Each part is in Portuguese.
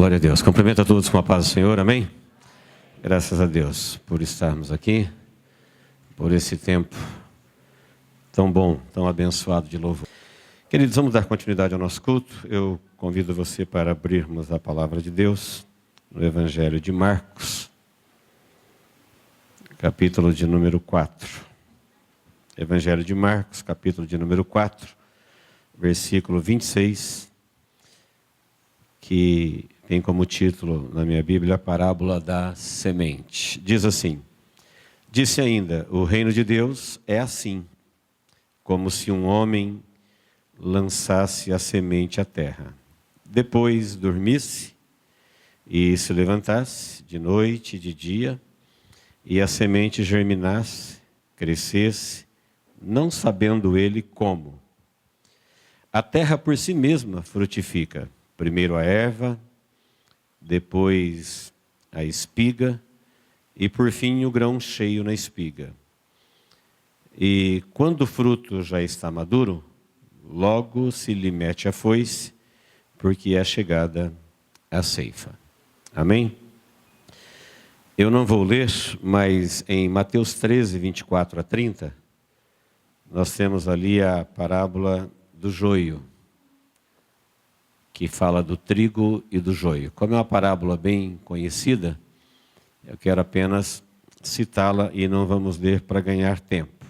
Glória a Deus. Cumprimento a todos com a paz do Senhor, amém? Graças a Deus por estarmos aqui, por esse tempo tão bom, tão abençoado de louvor. Queridos, vamos dar continuidade ao nosso culto. Eu convido você para abrirmos a palavra de Deus no Evangelho de Marcos, capítulo de número 4. Evangelho de Marcos, capítulo de número 4, versículo 26, que tem como título na minha Bíblia a parábola da semente. Diz assim: disse ainda, o reino de Deus é assim, como se um homem lançasse a semente à terra. Depois dormisse e se levantasse de noite e de dia, e a semente germinasse, crescesse, não sabendo ele como. A terra por si mesma frutifica, primeiro a erva, depois a espiga, e por fim o grão cheio na espiga. E quando o fruto já está maduro, logo se lhe mete a foice, porque é chegada a ceifa. Amém? Eu não vou ler, mas em Mateus 13, 24 a 30, nós temos ali a parábola do joio, que fala do trigo e do joio. Como é uma parábola bem conhecida, eu quero apenas citá-la e não vamos ler para ganhar tempo.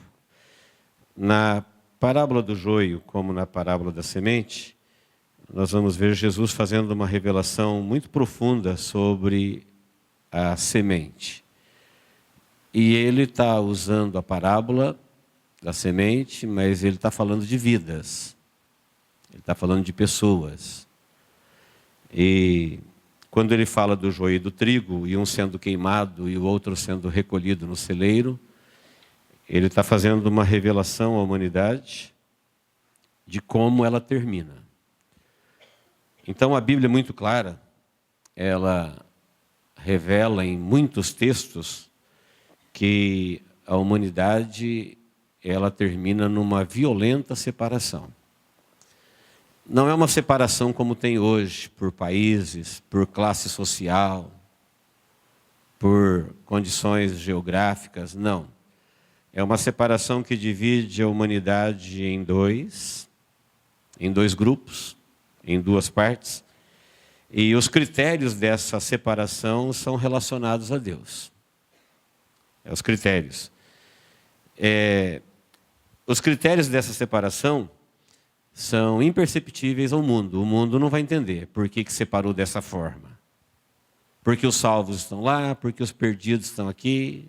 Na parábola do joio, como na parábola da semente, nós vamos ver Jesus fazendo uma revelação muito profunda sobre a semente. E ele está usando a parábola da semente, mas ele está falando de vidas. Ele está falando de pessoas. E quando ele fala do joio e do trigo, e um sendo queimado e o outro sendo recolhido no celeiro, ele está fazendo uma revelação à humanidade de como ela termina. Então a Bíblia é muito clara, ela revela em muitos textos que a humanidade ela termina numa violenta separação. Não é uma separação como tem hoje, por países, por classe social, por condições geográficas, não. É uma separação que divide a humanidade em dois grupos, em duas partes, e os critérios dessa separação são relacionados a Deus. Os critérios. Os critérios dessa separação são imperceptíveis ao mundo. O mundo não vai entender por que separou dessa forma. Porque os salvos estão lá, porque os perdidos estão aqui.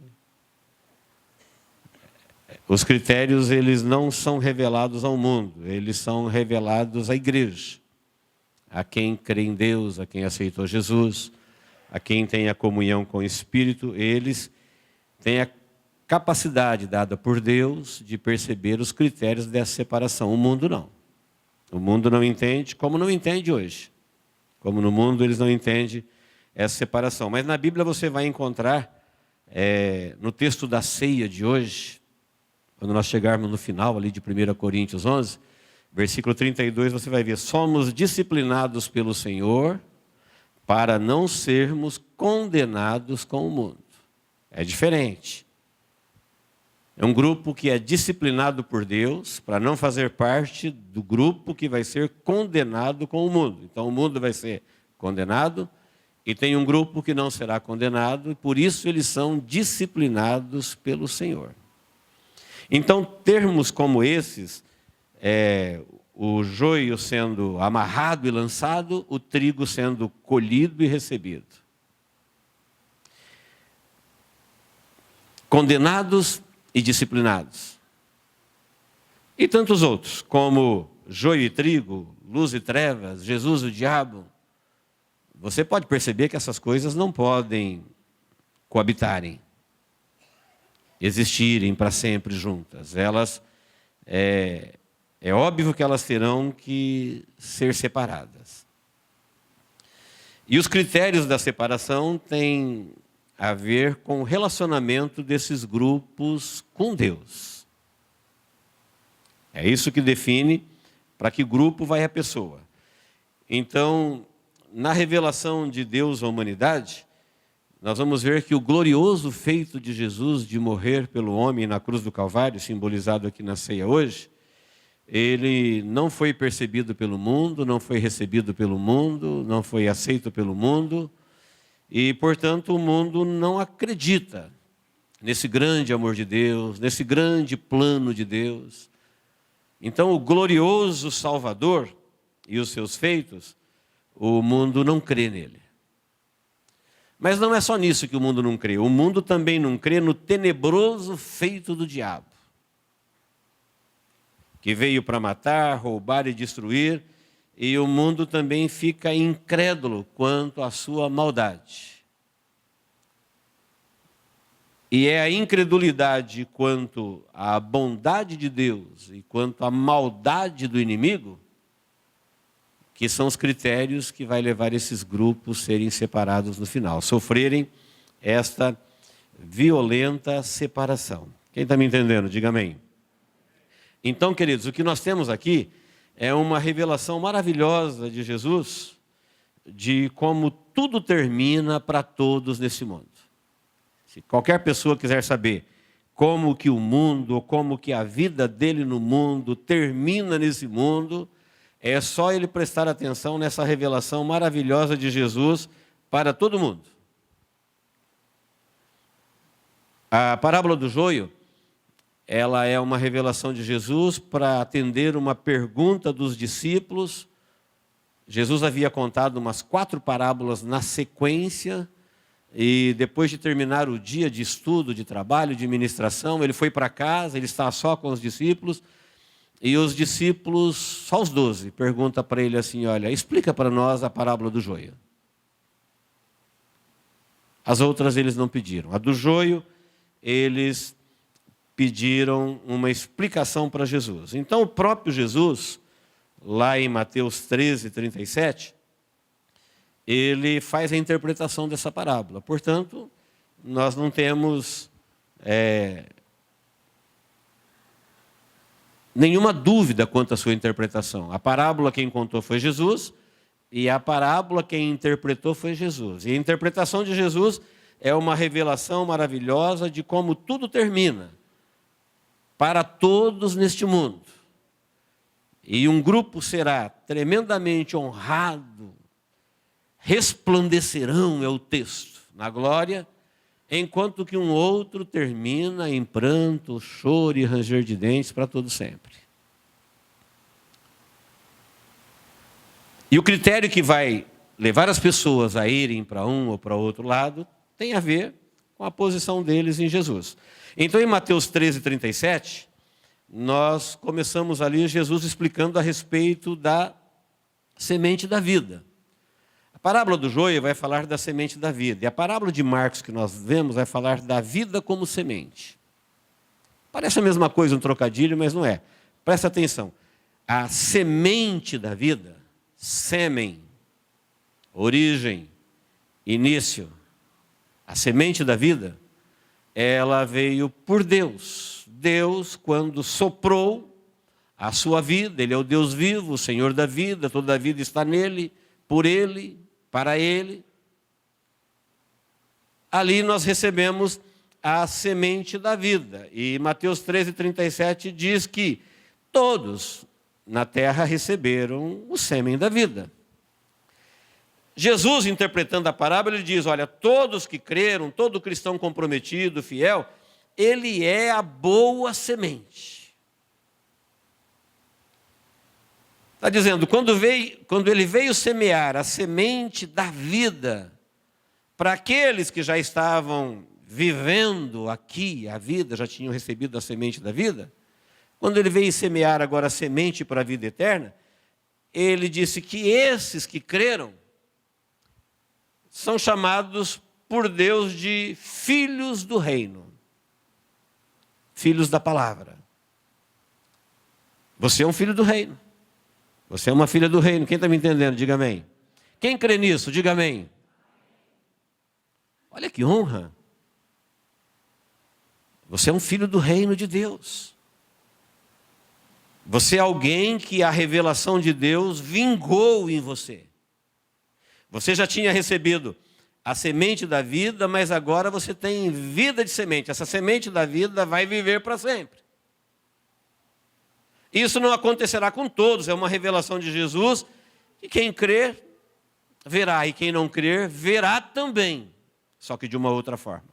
Os critérios, eles não são revelados ao mundo, eles são revelados à igreja. A quem crê em Deus, a quem aceitou Jesus, a quem tem a comunhão com o Espírito, eles têm a capacidade dada por Deus de perceber os critérios dessa separação. O mundo não. O mundo não entende, como não entende hoje. Como no mundo eles não entendem essa separação. Mas na Bíblia você vai encontrar, no texto da ceia de hoje, quando nós chegarmos no final ali de 1 Coríntios 11, versículo 32, você vai ver: somos disciplinados pelo Senhor para não sermos condenados com o mundo. É diferente. É um grupo que é disciplinado por Deus para não fazer parte do grupo que vai ser condenado com o mundo. Então o mundo vai ser condenado e tem um grupo que não será condenado, e por isso eles são disciplinados pelo Senhor. Então termos como esses, o joio sendo amarrado e lançado, o trigo sendo colhido e recebido. Condenados e disciplinados. E tantos outros, como joio e trigo, luz e trevas, Jesus e o diabo. Você pode perceber que essas coisas não podem coabitarem, existirem para sempre juntas. Elas, é óbvio que elas terão que ser separadas. E os critérios da separação têm a ver com o relacionamento desses grupos com Deus. É isso que define para que grupo vai a pessoa. Então, na revelação de Deus à humanidade, nós vamos ver que o glorioso feito de Jesus de morrer pelo homem na cruz do Calvário, simbolizado aqui na ceia hoje, ele não foi percebido pelo mundo, não foi recebido pelo mundo, não foi aceito pelo mundo, e, portanto, o mundo não acredita nesse grande amor de Deus, nesse grande plano de Deus. Então, o glorioso Salvador e os seus feitos, o mundo não crê nele. Mas não é só nisso que o mundo não crê. O mundo também não crê no tenebroso feito do diabo, que veio para matar, roubar e destruir, e o mundo também fica incrédulo quanto à sua maldade. E é a incredulidade quanto à bondade de Deus e quanto à maldade do inimigo que são os critérios que vai levar esses grupos a serem separados no final, sofrerem esta violenta separação. Quem está me entendendo? Diga amém. Então, queridos, o que nós temos aqui é uma revelação maravilhosa de Jesus, de como tudo termina para todos nesse mundo. Se qualquer pessoa quiser saber como que o mundo, ou como que a vida dele no mundo termina nesse mundo, é só ele prestar atenção nessa revelação maravilhosa de Jesus para todo mundo. A parábola do joio, ela é uma revelação de Jesus para atender uma pergunta dos discípulos. Jesus havia contado umas 4 parábolas na sequência, e depois de terminar o dia de estudo, de trabalho, de ministração, ele foi para casa, ele está só com os discípulos, e os discípulos, só os 12, perguntam para ele assim, olha, explica para nós a parábola do joio. As outras eles não pediram. A do joio, eles pediram uma explicação para Jesus. Então o próprio Jesus, lá em Mateus 13, 37, ele faz a interpretação dessa parábola. Portanto, nós não temos nenhuma dúvida quanto à sua interpretação. A parábola quem contou foi Jesus, e a parábola quem interpretou foi Jesus. E a interpretação de Jesus é uma revelação maravilhosa de como tudo termina para todos neste mundo. E um grupo será tremendamente honrado, resplandecerão, é o texto, na glória, enquanto que um outro termina em pranto, choro e ranger de dentes para todo sempre. E o critério que vai levar as pessoas a irem para um ou para outro lado tem a ver com a posição deles em Jesus. Então, em Mateus 13, 37, nós começamos ali Jesus explicando a respeito da semente da vida. A parábola do joio vai falar da semente da vida. E a parábola de Marcos que nós vemos vai falar da vida como semente. Parece a mesma coisa, um trocadilho, mas não é. Presta atenção. A semente da vida, sêmen, origem, início. A semente da vida, ela veio por Deus. Deus, quando soprou a sua vida, Ele é o Deus vivo, o Senhor da vida, toda a vida está nele, por Ele, para Ele. Ali nós recebemos a semente da vida. E Mateus 13, 37 diz que todos na terra receberam o sêmen da vida. Jesus, interpretando a parábola, ele diz, olha, todos que creram, todo cristão comprometido, fiel, ele é a boa semente. Está dizendo, quando ele veio semear a semente da vida para aqueles que já estavam vivendo aqui a vida, já tinham recebido a semente da vida, quando ele veio semear agora a semente para a vida eterna, ele disse que esses que creram são chamados por Deus de filhos do reino, filhos da palavra. Você é um filho do reino. Você é uma filha do reino. Quem está me entendendo? Diga amém. Quem crê nisso? Diga amém. Olha que honra. Você é um filho do reino de Deus. Você é alguém que a revelação de Deus vingou em você. Você já tinha recebido a semente da vida, mas agora você tem vida de semente. Essa semente da vida vai viver para sempre. Isso não acontecerá com todos, é uma revelação de Jesus, e quem crer, verá, e quem não crer, verá também, só que de uma outra forma.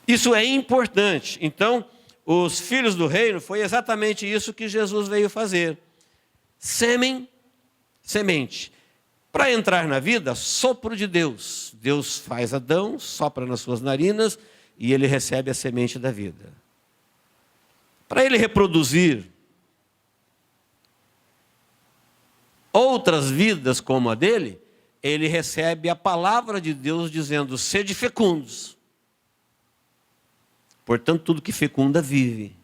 Isso é importante. Então, os filhos do reino, foi exatamente isso que Jesus veio fazer. Sêmen, semente. Para entrar na vida, sopro de Deus. Deus faz Adão, sopra nas suas narinas e ele recebe a semente da vida. Para ele reproduzir outras vidas como a dele, ele recebe a palavra de Deus dizendo: sede fecundos. Portanto, tudo que fecunda vive.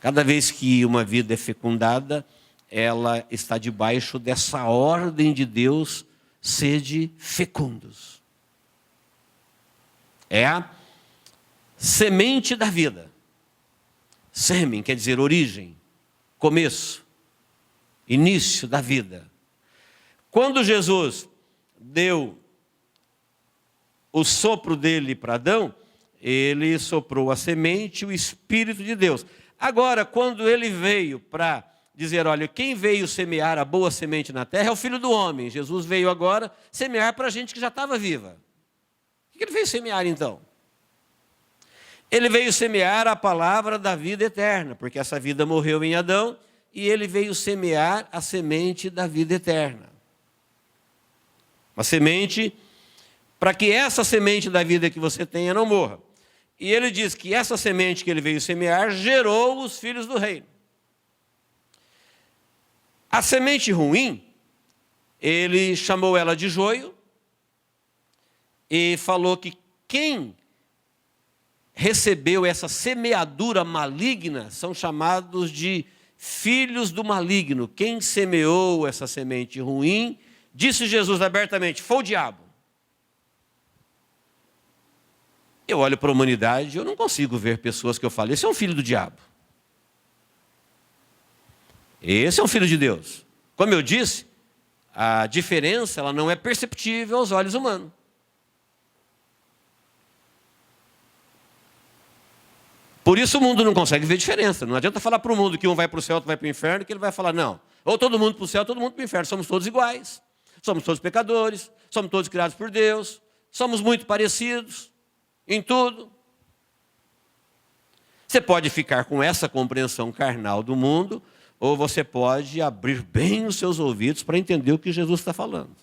Cada vez que uma vida é fecundada, ela está debaixo dessa ordem de Deus, sede fecundos. É a semente da vida. Sêmen quer dizer origem, começo, início da vida. Quando Jesus deu o sopro dele para Adão, ele soprou a semente, o Espírito de Deus. Agora, quando ele veio para dizer, olha, quem veio semear a boa semente na terra é o Filho do Homem. Jesus veio agora semear para a gente que já estava viva. O que ele veio semear então? Ele veio semear a palavra da vida eterna, porque essa vida morreu em Adão, e ele veio semear a semente da vida eterna. Uma semente para que essa semente da vida que você tenha não morra. E ele diz que essa semente que ele veio semear gerou os filhos do reino. A semente ruim, ele chamou ela de joio e falou que quem recebeu essa semeadura maligna são chamados de filhos do maligno. Quem semeou essa semente ruim, disse Jesus abertamente, foi o diabo. Eu olho para a humanidade e eu não consigo ver pessoas que eu falo, esse é um filho do diabo. Esse é um filho de Deus. Como eu disse, a diferença ela não é perceptível aos olhos humanos. Por isso o mundo não consegue ver diferença. Não adianta falar para o mundo que um vai para o céu, outro vai para o inferno, que ele vai falar, não. Ou todo mundo para o céu, todo mundo para o inferno. Somos todos iguais. Somos todos pecadores. Somos todos criados por Deus. Somos muito parecidos em tudo. Você pode ficar com essa compreensão carnal do mundo, ou você pode abrir bem os seus ouvidos para entender o que Jesus está falando.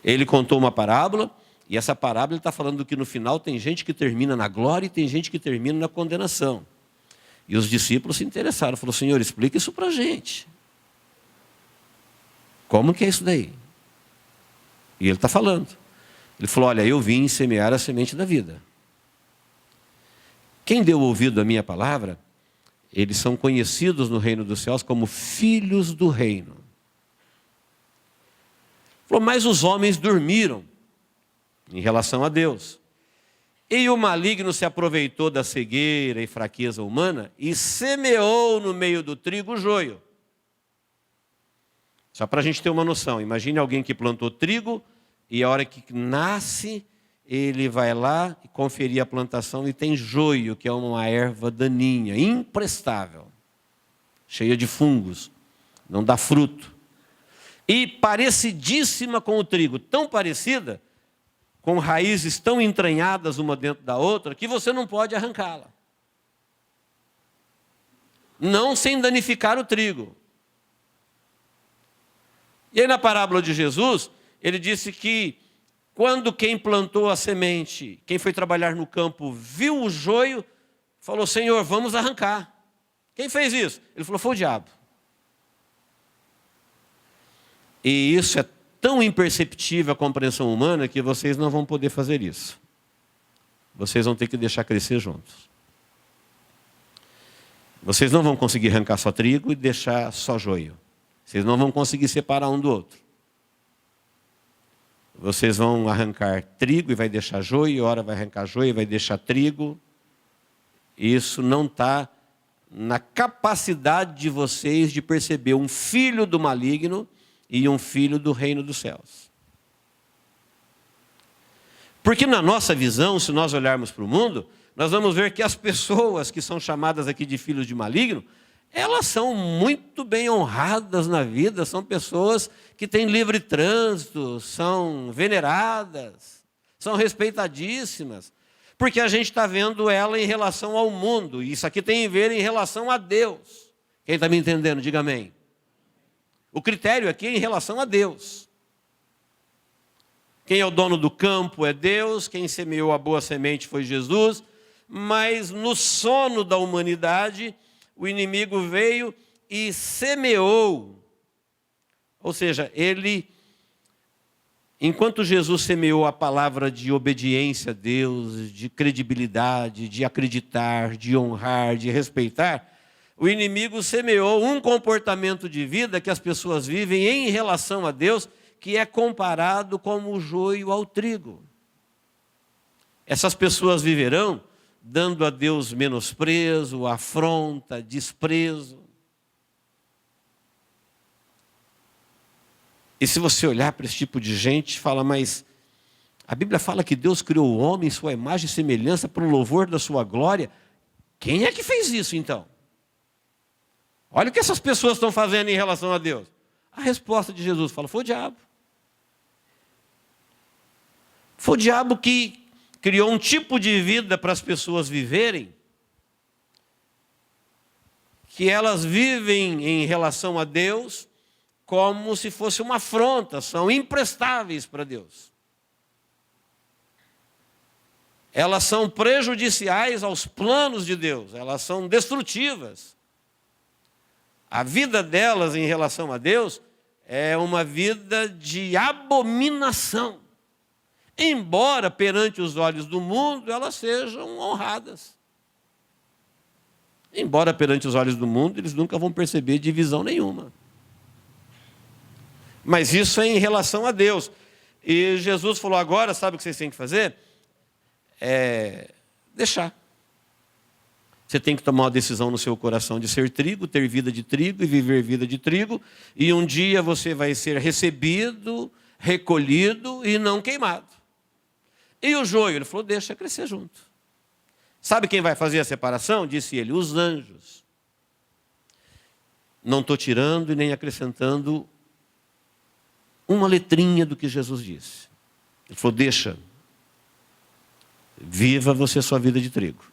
Ele contou uma parábola, e essa parábola ele está falando que no final tem gente que termina na glória e tem gente que termina na condenação. E os discípulos se interessaram, falaram, Senhor, explica isso para a gente. Como que é isso daí? E ele está falando. Ele falou, olha, eu vim semear a semente da vida. Quem deu ouvido à minha palavra, eles são conhecidos no reino dos céus como filhos do reino. Ele falou, mas os homens dormiram em relação a Deus. E o maligno se aproveitou da cegueira e fraqueza humana e semeou no meio do trigo o joio. Só para a gente ter uma noção, imagine alguém que plantou trigo, e a hora que nasce, ele vai lá e conferir a plantação e tem joio, que é uma erva daninha, imprestável, cheia de fungos, não dá fruto. E parecidíssima com o trigo, tão parecida, com raízes tão entranhadas uma dentro da outra, que você não pode arrancá-la. Não sem danificar o trigo. E aí na parábola de Jesus, ele disse que quando quem plantou a semente, quem foi trabalhar no campo, viu o joio, falou, Senhor, vamos arrancar. Quem fez isso? Ele falou, foi o diabo. E isso é tão imperceptível a compreensão humana que vocês não vão poder fazer isso. Vocês vão ter que deixar crescer juntos. Vocês não vão conseguir arrancar só trigo e deixar só joio. Vocês não vão conseguir separar um do outro. Vocês vão arrancar trigo e vai deixar joio, e hora vai arrancar joio e vai deixar trigo. Isso não está na capacidade de vocês de perceber um filho do maligno e um filho do reino dos céus. Porque na nossa visão, se nós olharmos para o mundo, nós vamos ver que as pessoas que são chamadas aqui de filhos de maligno, elas são muito bem honradas na vida, são pessoas que têm livre trânsito, são veneradas, são respeitadíssimas, porque a gente está vendo ela em relação ao mundo, e isso aqui tem a ver em relação a Deus. Quem está me entendendo, diga amém. O critério aqui é em relação a Deus. Quem é o dono do campo é Deus, quem semeou a boa semente foi Jesus, mas no sono da humanidade, o inimigo veio e semeou. Ou seja, enquanto Jesus semeou a palavra de obediência a Deus, de credibilidade, de acreditar, de honrar, de respeitar, o inimigo semeou um comportamento de vida que as pessoas vivem em relação a Deus, que é comparado como o joio ao trigo. Essas pessoas viverão dando a Deus menosprezo, afronta, desprezo. E se você olhar para esse tipo de gente, fala, mas a Bíblia fala que Deus criou o homem em sua imagem e semelhança para o louvor da sua glória. Quem é que fez isso então? Olha o que essas pessoas estão fazendo em relação a Deus. A resposta de Jesus fala, foi o diabo. Foi o diabo que criou um tipo de vida para as pessoas viverem, que elas vivem em relação a Deus como se fosse uma afronta, são imprestáveis para Deus. Elas são prejudiciais aos planos de Deus, elas são destrutivas. A vida delas em relação a Deus é uma vida de abominação. Embora perante os olhos do mundo elas sejam honradas. Embora perante os olhos do mundo eles nunca vão perceber divisão nenhuma. Mas isso é em relação a Deus. E Jesus falou agora, sabe o que vocês têm que fazer? Deixar. Você tem que tomar uma decisão no seu coração de ser trigo, ter vida de trigo e viver vida de trigo. E um dia você vai ser recebido, recolhido e não queimado. E o joio? Ele falou, deixa crescer junto. Sabe quem vai fazer a separação? Disse ele, os anjos. Não estou tirando e nem acrescentando uma letrinha do que Jesus disse. Ele falou, deixa. Viva você sua vida de trigo.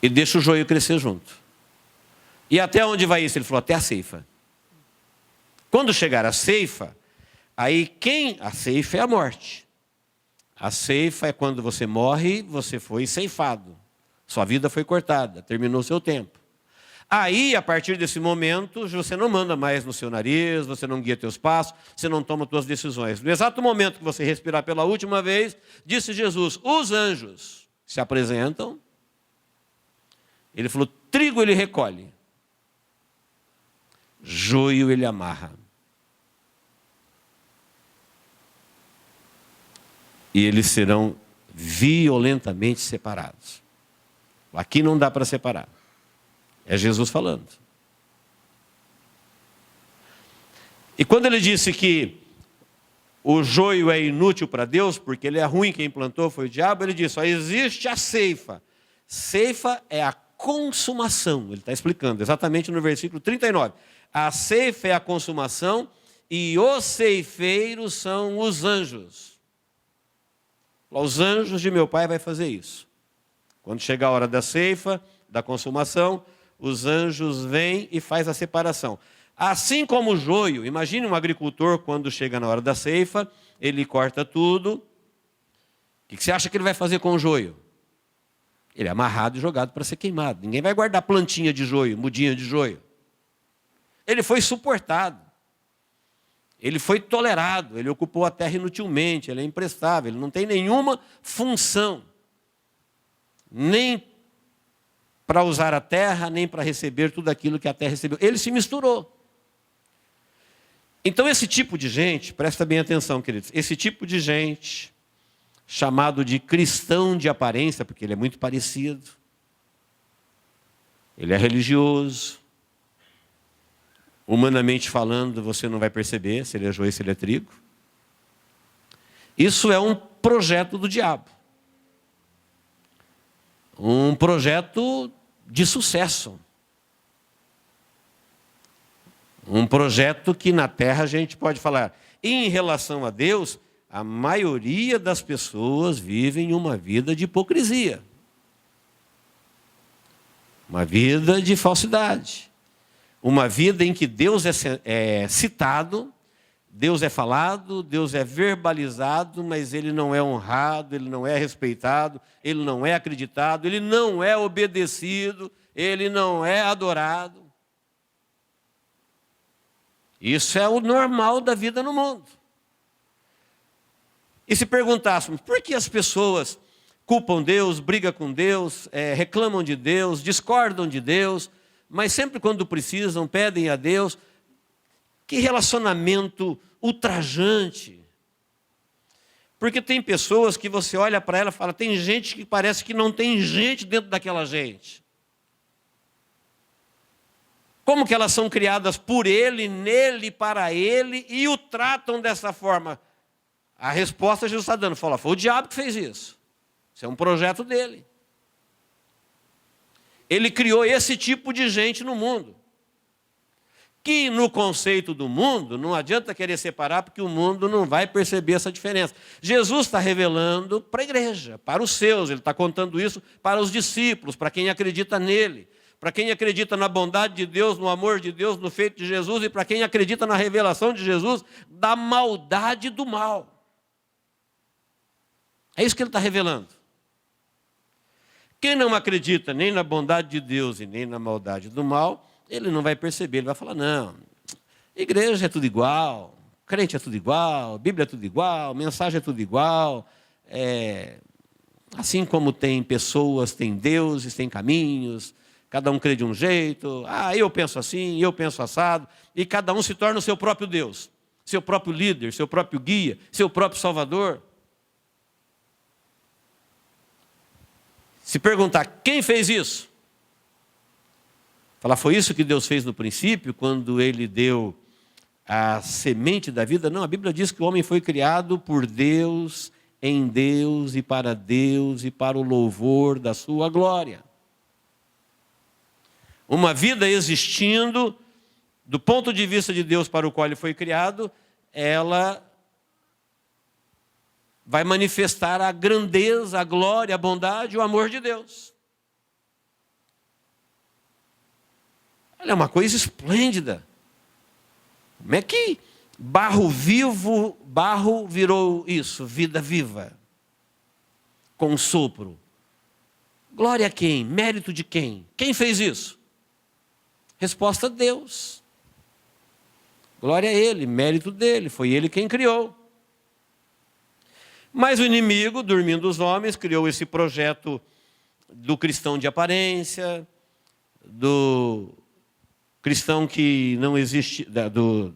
E deixa o joio crescer junto. E até onde vai isso? Ele falou, até a ceifa. Quando chegar a ceifa, aí a ceifa é a morte. A ceifa é quando você morre, você foi ceifado. Sua vida foi cortada, terminou o seu tempo. Aí, a partir desse momento, você não manda mais no seu nariz, você não guia teus passos, você não toma suas decisões. No exato momento que você respirar pela última vez, disse Jesus, os anjos se apresentam. Ele falou, trigo ele recolhe, joio ele amarra. E eles serão violentamente separados. Aqui não dá para separar. É Jesus falando. E quando ele disse que o joio é inútil para Deus, porque ele é ruim, quem plantou foi o diabo, ele disse, só existe a ceifa. Ceifa é a consumação. Ele está explicando exatamente no versículo 39. A ceifa é a consumação e os ceifeiros são os anjos. Os anjos de meu Pai vai fazer isso. Quando chegar a hora da ceifa, da consumação, os anjos vêm e faz a separação. Assim como o joio, imagine um agricultor quando chega na hora da ceifa, ele corta tudo. O que você acha que ele vai fazer com o joio? Ele é amarrado e jogado para ser queimado. Ninguém vai guardar plantinha de joio, mudinha de joio. Ele foi suportado. Ele foi tolerado, ele ocupou a terra inutilmente, ele é imprestável, ele não tem nenhuma função. Nem para usar a terra, nem para receber tudo aquilo que a terra recebeu. Ele se misturou. Então esse tipo de gente, presta bem atenção, queridos, esse tipo de gente, chamado de cristão de aparência, porque ele é muito parecido, ele é religioso. Humanamente falando, você não vai perceber se ele é joio, se ele é trigo. Isso é um projeto do diabo. Um projeto de sucesso. Um projeto que na terra a gente pode falar. Em relação a Deus, a maioria das pessoas vivem uma vida de hipocrisia. Uma vida de falsidade. Uma vida em que Deus é citado, Deus é falado, Deus é verbalizado, mas Ele não é honrado, Ele não é respeitado, Ele não é acreditado, Ele não é obedecido, Ele não é adorado. Isso é o normal da vida no mundo. E se perguntássemos, por que as pessoas culpam Deus, brigam com Deus, reclamam de Deus, discordam de Deus, mas sempre quando precisam, pedem a Deus? Que relacionamento ultrajante. Porque tem pessoas que você olha para ela e fala, tem gente que parece que não tem gente dentro daquela gente. Como que elas são criadas por Ele, nele, para Ele, e o tratam dessa forma? A resposta Jesus está dando, fala, foi o diabo que fez isso. Isso é um projeto dele. Ele criou esse tipo de gente no mundo. Que no conceito do mundo, não adianta querer separar, porque o mundo não vai perceber essa diferença. Jesus está revelando para a igreja, para os seus, ele está contando isso para os discípulos, para quem acredita nele, para quem acredita na bondade de Deus, no amor de Deus, no feito de Jesus, e para quem acredita na revelação de Jesus, da maldade do mal. É isso que ele está revelando. Quem não acredita nem na bondade de Deus e nem na maldade do mal, ele não vai perceber, ele vai falar, não, igreja é tudo igual, crente é tudo igual, Bíblia é tudo igual, mensagem é tudo igual, assim como tem pessoas, tem deuses, tem caminhos, cada um crê de um jeito, eu penso assim, eu penso assado, e cada um se torna o seu próprio Deus, seu próprio líder, seu próprio guia, seu próprio salvador. Se perguntar, quem fez isso? Falar, foi isso que Deus fez no princípio, quando Ele deu a semente da vida? Não, a Bíblia diz que o homem foi criado por Deus, em Deus e para o louvor da sua glória. Uma vida existindo, do ponto de vista de Deus para o qual ele foi criado, ela vai manifestar a grandeza, a glória, a bondade, o amor de Deus. Ela é uma coisa esplêndida. Como é que barro virou isso? Vida viva. Com sopro. Glória a quem? Mérito de quem? Quem fez isso? Resposta: Deus. Glória a Ele, mérito dele, foi Ele quem criou. Mas o inimigo, dormindo os homens, criou esse projeto do cristão de aparência, do cristão que não existe, do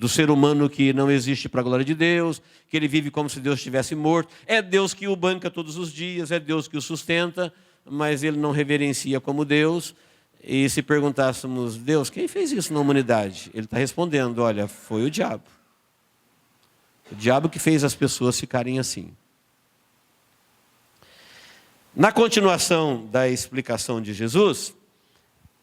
ser humano que não existe para a glória de Deus, que ele vive como se Deus estivesse morto. É Deus que o banca todos os dias, é Deus que o sustenta, mas ele não reverencia como Deus. E se perguntássemos, Deus, quem fez isso na humanidade? Ele está respondendo, olha, foi o diabo. O diabo que fez as pessoas ficarem assim. Na continuação da explicação de Jesus,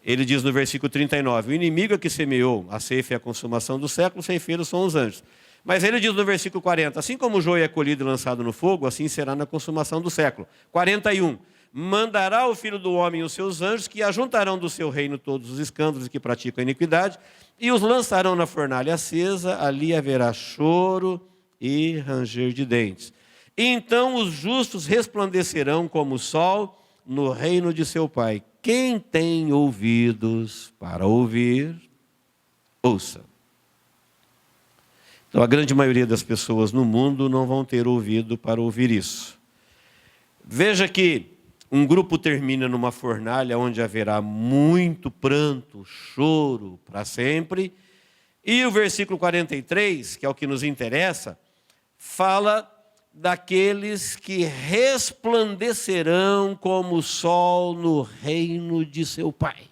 ele diz no versículo 39, o inimigo é que semeou, a ceifa é a consumação do século, os ceifeiros são os anjos. Mas ele diz no versículo 40, assim como o joio é colhido e lançado no fogo, assim será na consumação do século. 41, mandará o Filho do Homem os seus anjos, que ajuntarão do seu reino todos os escândalos que praticam a iniquidade, e os lançarão na fornalha acesa, ali haverá choro e ranger de dentes. E então os justos resplandecerão como o sol no reino de seu Pai. Quem tem ouvidos para ouvir, ouça. Então a grande maioria das pessoas no mundo não vão ter ouvido para ouvir isso. Veja que um grupo termina numa fornalha onde haverá muito pranto, choro para sempre. E o versículo 43, que é o que nos interessa, fala daqueles que resplandecerão como o sol no reino de seu Pai.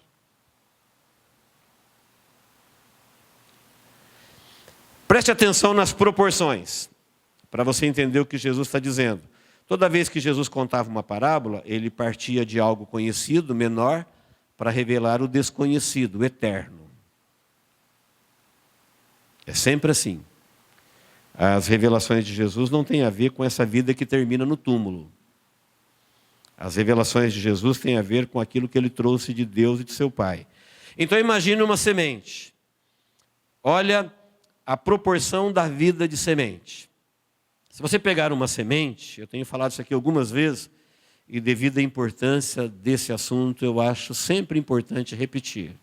Preste atenção nas proporções, para você entender o que Jesus está dizendo. Toda vez que Jesus contava uma parábola, ele partia de algo conhecido, menor, para revelar o desconhecido, o eterno. É sempre assim. As revelações de Jesus não têm a ver com essa vida que termina no túmulo. As revelações de Jesus têm a ver com aquilo que ele trouxe de Deus e de seu Pai. Então imagine uma semente. Olha a proporção da vida de semente. Se você pegar uma semente, eu tenho falado isso aqui algumas vezes, e devido à importância desse assunto, eu acho sempre importante repetir.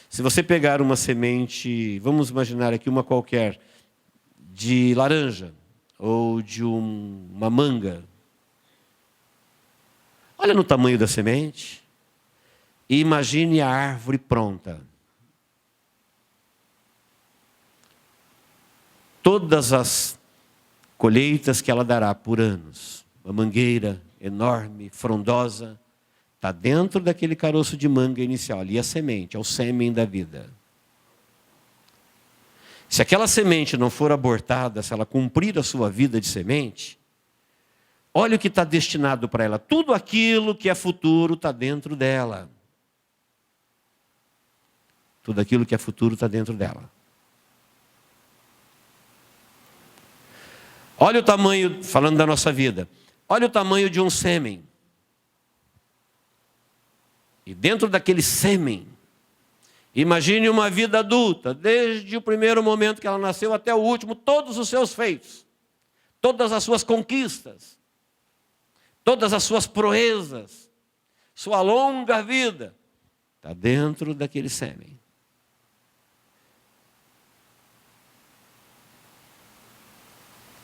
Se você pegar uma semente, vamos imaginar aqui uma qualquer, de laranja, ou de uma manga, olha no tamanho da semente, e imagine a árvore pronta. Todas as colheitas que ela dará por anos. Uma mangueira enorme, frondosa, está dentro daquele caroço de manga inicial. Ali é a semente, é o sêmen da vida. Se aquela semente não for abortada, se ela cumprir a sua vida de semente, olha o que está destinado para ela. Tudo aquilo que é futuro está dentro dela. Tudo aquilo que é futuro está dentro dela. Olha o tamanho, falando da nossa vida, olha o tamanho de um sêmen. E dentro daquele sêmen, imagine uma vida adulta, desde o primeiro momento que ela nasceu até o último, todos os seus feitos, todas as suas conquistas, todas as suas proezas, sua longa vida, está dentro daquele sêmen.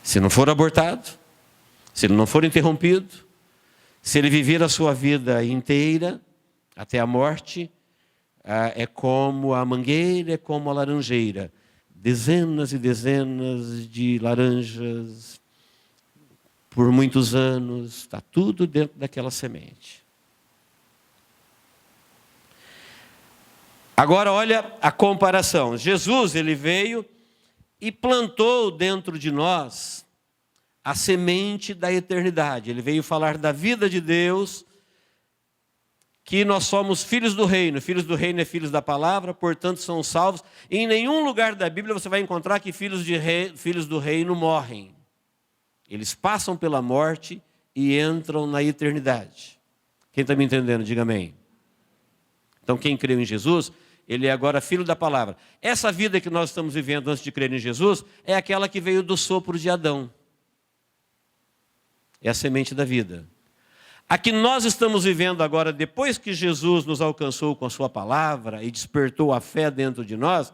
Se não for abortado, se ele não for interrompido, se ele viver a sua vida inteira, até a morte, é como a mangueira, é como a laranjeira. Dezenas e dezenas de laranjas, por muitos anos, está tudo dentro daquela semente. Agora olha a comparação. Jesus, ele veio e plantou dentro de nós a semente da eternidade. Ele veio falar da vida de Deus, que nós somos filhos do reino. Filhos do reino é filhos da palavra, portanto são salvos. E em nenhum lugar da Bíblia você vai encontrar que filhos do reino morrem. Eles passam pela morte e entram na eternidade. Quem está me entendendo, diga amém. Então quem creu em Jesus, ele é agora filho da palavra. Essa vida que nós estamos vivendo antes de crer em Jesus é aquela que veio do sopro de Adão. É a semente da vida. A que nós estamos vivendo agora, depois que Jesus nos alcançou com a sua palavra e despertou a fé dentro de nós,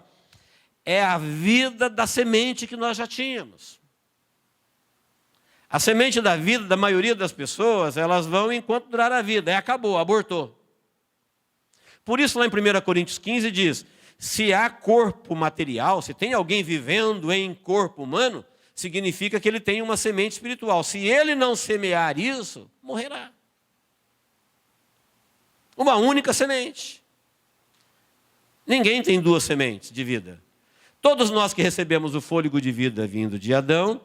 é a vida da semente que nós já tínhamos. A semente da vida da maioria das pessoas, elas vão enquanto durar a vida. Aí acabou, abortou. Por isso lá em 1 Coríntios 15 diz, se há corpo material, se tem alguém vivendo em corpo humano, significa que ele tem uma semente espiritual. Se ele não semear isso, morrerá. Uma única semente. Ninguém tem duas sementes de vida. Todos nós que recebemos o fôlego de vida vindo de Adão,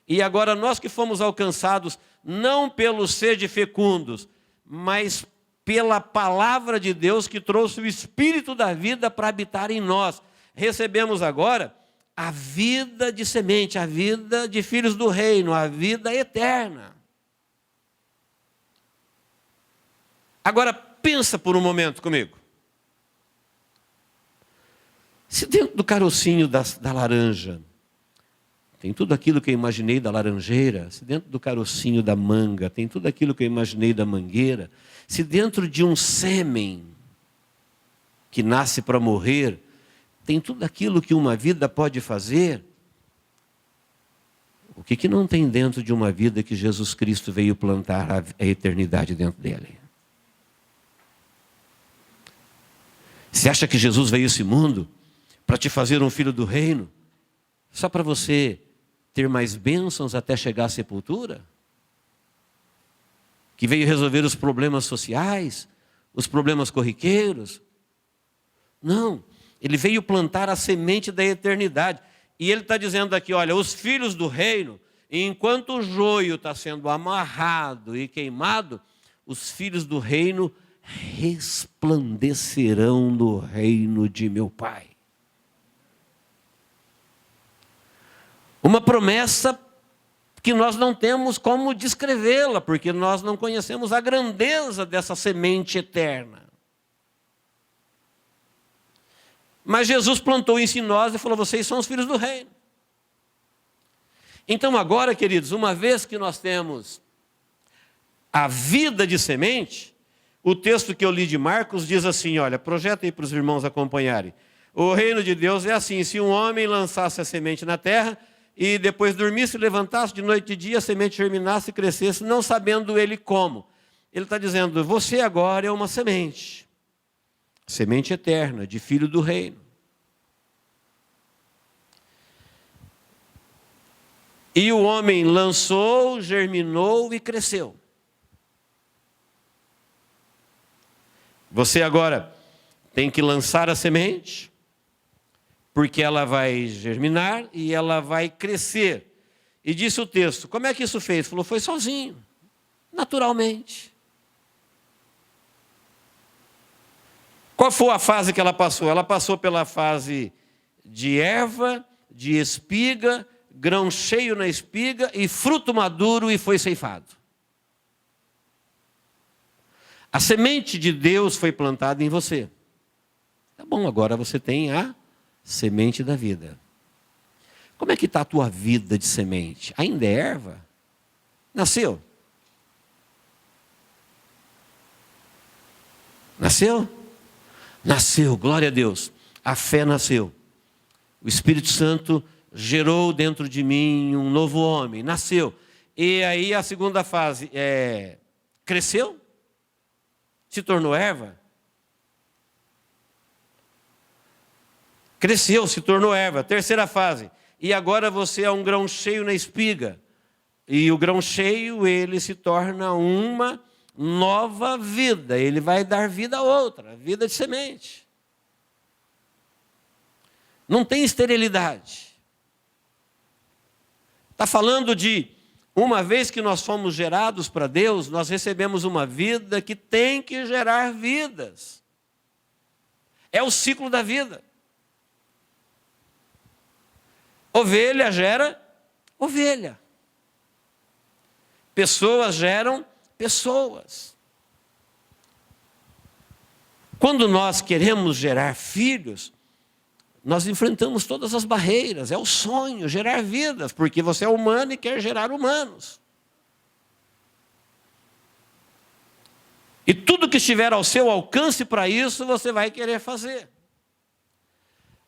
e agora nós que fomos alcançados não pelo sede fecundos, mas pela palavra de Deus que trouxe o Espírito da vida para habitar em nós. Recebemos agora a vida de semente, a vida de filhos do reino, a vida eterna. Agora, pensa por um momento comigo. Se dentro do carocinho da laranja tem tudo aquilo que eu imaginei da laranjeira, se dentro do carocinho da manga tem tudo aquilo que eu imaginei da mangueira, se dentro de um sêmen que nasce para morrer, tem tudo aquilo que uma vida pode fazer, o que não tem dentro de uma vida que Jesus Cristo veio plantar a eternidade dentro dele? Você acha que Jesus veio a esse mundo para te fazer um filho do reino, só para você ter mais bênçãos até chegar à sepultura? Que veio resolver os problemas sociais, os problemas corriqueiros? Não, ele veio plantar a semente da eternidade. E ele está dizendo aqui, olha, os filhos do reino, enquanto o joio está sendo amarrado e queimado, os filhos do reino resplandecerão no reino de meu Pai. Uma promessa que nós não temos como descrevê-la, porque nós não conhecemos a grandeza dessa semente eterna. Mas Jesus plantou isso em nós e falou, vocês são os filhos do reino. Então agora, queridos, uma vez que nós temos a vida de semente, o texto que eu li de Marcos diz assim, olha, projeta aí para os irmãos acompanharem. O reino de Deus é assim, se um homem lançasse a semente na terra e depois dormisse, levantasse de noite e dia, a semente germinasse e crescesse, não sabendo ele como. Ele está dizendo, você agora é uma semente. Semente eterna, de filho do reino. E o homem lançou, germinou e cresceu. Você agora tem que lançar a semente, porque ela vai germinar e ela vai crescer. E disse o texto, como é que isso fez? Falou, foi sozinho, naturalmente. Qual foi a fase que ela passou? Ela passou pela fase de erva, de espiga, grão cheio na espiga e fruto maduro e foi ceifado. A semente de Deus foi plantada em você. Tá bom, agora você tem a semente da vida. Como é que está a tua vida de semente? Ainda é erva? Nasceu? Nasceu? Nasceu, glória a Deus. A fé nasceu. O Espírito Santo gerou dentro de mim um novo homem. Nasceu. E aí a segunda fase cresceu? Se tornou erva? Cresceu, se tornou erva. Terceira fase. E agora você é um grão cheio na espiga. E o grão cheio, ele se torna uma nova vida. Ele vai dar vida a outra, vida de semente. Não tem esterilidade. Está falando de, uma vez que nós fomos gerados para Deus, nós recebemos uma vida que tem que gerar vidas. É o ciclo da vida. Ovelha gera ovelha. Pessoas geram pessoas. Quando nós queremos gerar filhos, nós enfrentamos todas as barreiras. É o sonho, gerar vidas, porque você é humano e quer gerar humanos. E tudo que estiver ao seu alcance para isso, você vai querer fazer.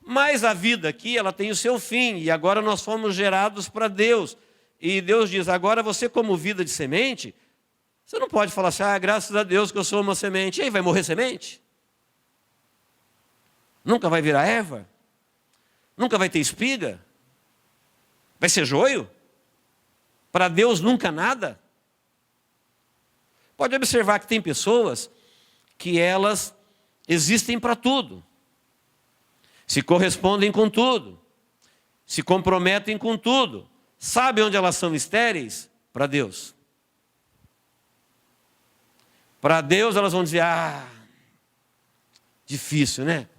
Mas a vida aqui, ela tem o seu fim, e agora nós fomos gerados para Deus. E Deus diz, agora você como vida de semente, você não pode falar assim, graças a Deus que eu sou uma semente. E aí, vai morrer semente? Nunca vai virar erva? Nunca vai ter espiga? Vai ser joio? Para Deus nunca nada? Pode observar que tem pessoas que elas existem para tudo. Se correspondem com tudo. Se comprometem com tudo. Sabe onde elas são estéreis? Para Deus. Para Deus elas vão dizer, difícil, né?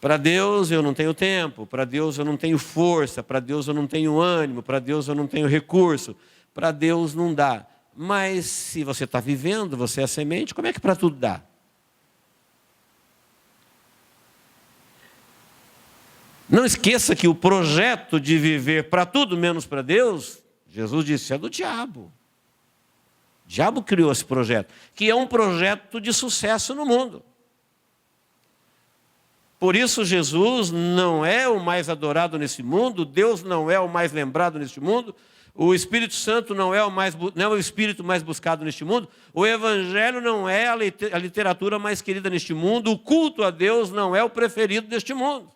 Para Deus eu não tenho tempo, para Deus eu não tenho força, para Deus eu não tenho ânimo, para Deus eu não tenho recurso, para Deus não dá. Mas se você está vivendo, você é semente, como é que para tudo dá? Não esqueça que o projeto de viver para tudo menos para Deus, Jesus disse, é do diabo. O diabo criou esse projeto, que é um projeto de sucesso no mundo. Por isso Jesus não é o mais adorado nesse mundo, Deus não é o mais lembrado neste mundo, o Espírito Santo não é o Espírito mais buscado neste mundo, o Evangelho não é a literatura mais querida neste mundo, o culto a Deus não é o preferido deste mundo.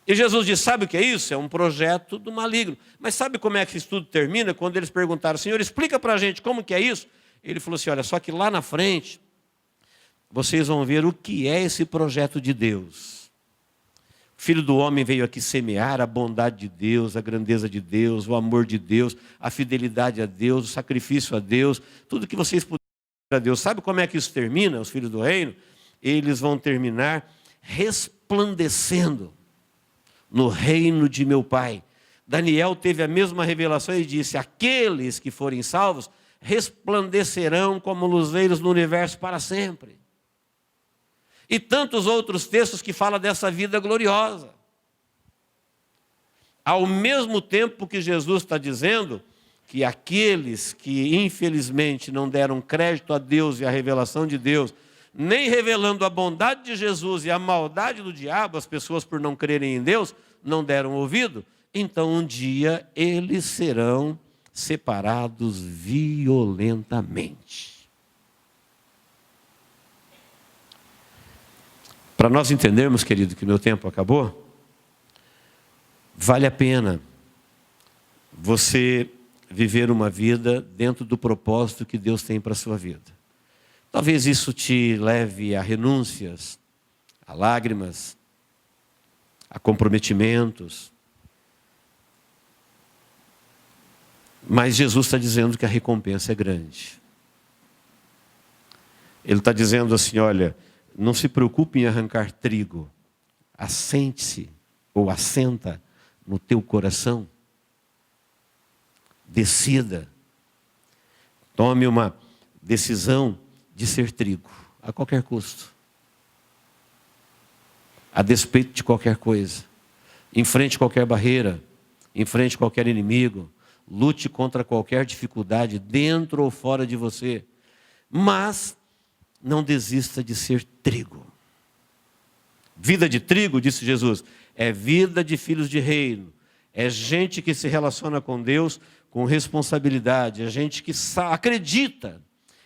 E Jesus diz, sabe o que é isso? É um projeto do maligno. Mas sabe como é que isso tudo termina? Quando eles perguntaram, Senhor, explica para a gente como que é isso. Ele falou assim, olha, só que lá na frente vocês vão ver o que é esse projeto de Deus. O Filho do Homem veio aqui semear a bondade de Deus, a grandeza de Deus, o amor de Deus, a fidelidade a Deus, o sacrifício a Deus, tudo que vocês puderem a Deus. Sabe como é que isso termina, os filhos do reino? Eles vão terminar resplandecendo no reino de meu Pai. Daniel teve a mesma revelação e disse: aqueles que forem salvos resplandecerão como luzeiros no universo para sempre. E tantos outros textos que falam dessa vida gloriosa. Ao mesmo tempo que Jesus está dizendo que aqueles que infelizmente não deram crédito a Deus e à revelação de Deus, nem revelando a bondade de Jesus e a maldade do diabo, as pessoas por não crerem em Deus, não deram ouvido, então um dia eles serão separados violentamente. Para nós entendermos, querido, que meu tempo acabou, vale a pena você viver uma vida dentro do propósito que Deus tem para a sua vida. Talvez isso te leve a renúncias, a lágrimas, a comprometimentos. Mas Jesus está dizendo que a recompensa é grande. Ele está dizendo assim, olha, não se preocupe em arrancar trigo. Assente-se ou assenta no teu coração. Decida. Tome uma decisão de ser trigo, a qualquer custo. A despeito de qualquer coisa. Enfrente qualquer barreira. Enfrente qualquer inimigo. Lute contra qualquer dificuldade, dentro ou fora de você. Mas não desista de ser trigo. Vida de trigo, disse Jesus, é vida de filhos de reino. É gente que se relaciona com Deus com responsabilidade. É gente que acredita.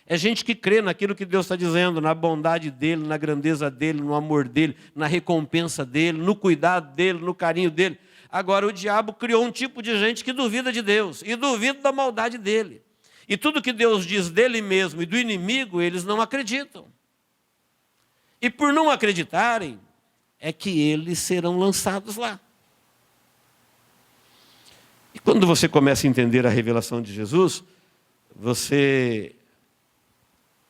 É gente que crê naquilo que Deus está dizendo, na bondade dEle, na grandeza dEle, no amor dEle, na recompensa dEle, no cuidado dEle, no carinho dEle. Agora o diabo criou um tipo de gente que duvida de Deus e duvida da maldade dEle. E tudo que Deus diz dele mesmo e do inimigo, eles não acreditam. E por não acreditarem, é que eles serão lançados lá. E quando você começa a entender a revelação de Jesus,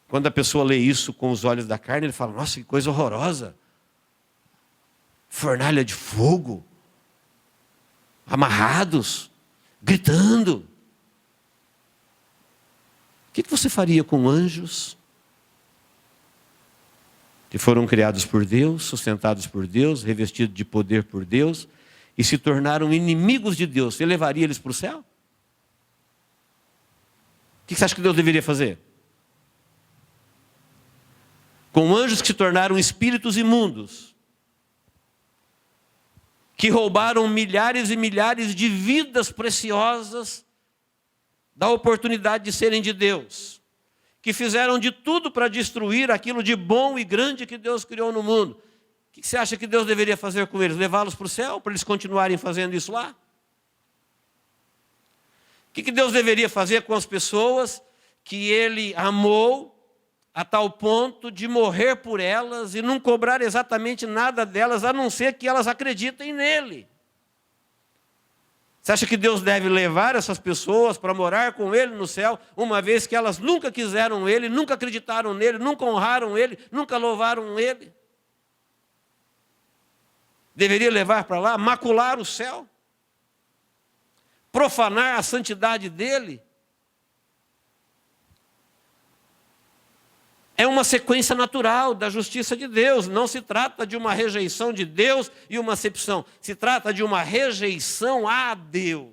quando a pessoa lê isso com os olhos da carne, ele fala, nossa, que coisa horrorosa. Fornalha de fogo, amarrados, gritando. O que você faria com anjos que foram criados por Deus, sustentados por Deus, revestidos de poder por Deus e se tornaram inimigos de Deus? Você levaria eles para o céu? O que você acha que Deus deveria fazer? Com anjos que se tornaram espíritos imundos, que roubaram milhares e milhares de vidas preciosas da oportunidade de serem de Deus, que fizeram de tudo para destruir aquilo de bom e grande que Deus criou no mundo. O que você acha que Deus deveria fazer com eles? Levá-los para o céu, para eles continuarem fazendo isso lá? O que Deus deveria fazer com as pessoas que Ele amou a tal ponto de morrer por elas e não cobrar exatamente nada delas, a não ser que elas acreditem nele? Você acha que Deus deve levar essas pessoas para morar com Ele no céu, uma vez que elas nunca quiseram Ele, nunca acreditaram nele, nunca honraram Ele, nunca louvaram Ele? Deveria levar para lá, macular o céu? Profanar a santidade dEle? É uma sequência natural da justiça de Deus. Não se trata de uma rejeição de Deus e uma acepção. Se trata de uma rejeição a Deus.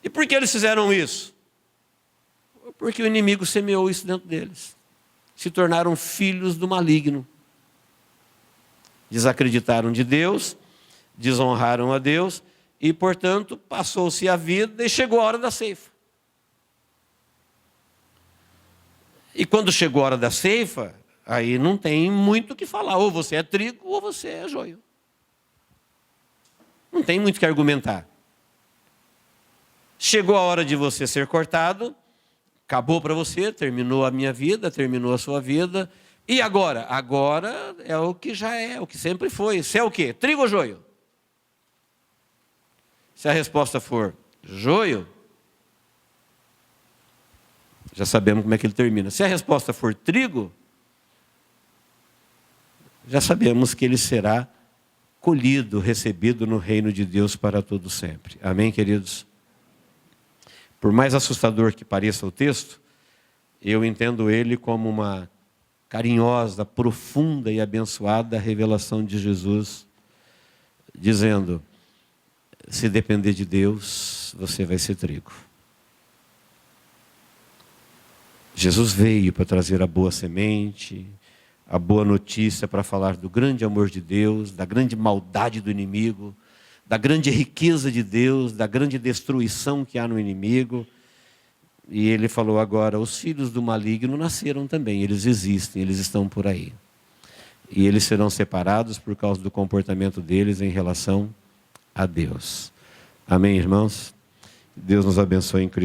E por que eles fizeram isso? Porque o inimigo semeou isso dentro deles. Se tornaram filhos do maligno. Desacreditaram de Deus, desonraram a Deus e, portanto, passou-se a vida e chegou a hora da ceifa. E quando chegou a hora da ceifa, aí não tem muito o que falar. Ou você é trigo ou você é joio. Não tem muito o que argumentar. Chegou a hora de você ser cortado, Acabou para você, terminou a minha vida, terminou a sua vida. E agora? Agora é o que já é, o que sempre foi. Se é o quê? Trigo ou joio? Se a resposta for joio, já sabemos como é que ele termina. Se a resposta for trigo, já sabemos que ele será colhido, recebido no reino de Deus para todo sempre. Amém, queridos? Por mais assustador que pareça o texto, eu entendo ele como uma carinhosa, profunda e abençoada revelação de Jesus, dizendo: se depender de Deus, você vai ser trigo. Jesus veio para trazer a boa semente, a boa notícia para falar do grande amor de Deus, da grande maldade do inimigo, da grande riqueza de Deus, da grande destruição que há no inimigo. E ele falou agora: os filhos do maligno nasceram também, eles existem, eles estão por aí. E eles serão separados por causa do comportamento deles em relação a Deus. Amém, irmãos? Deus nos abençoe em Cristo.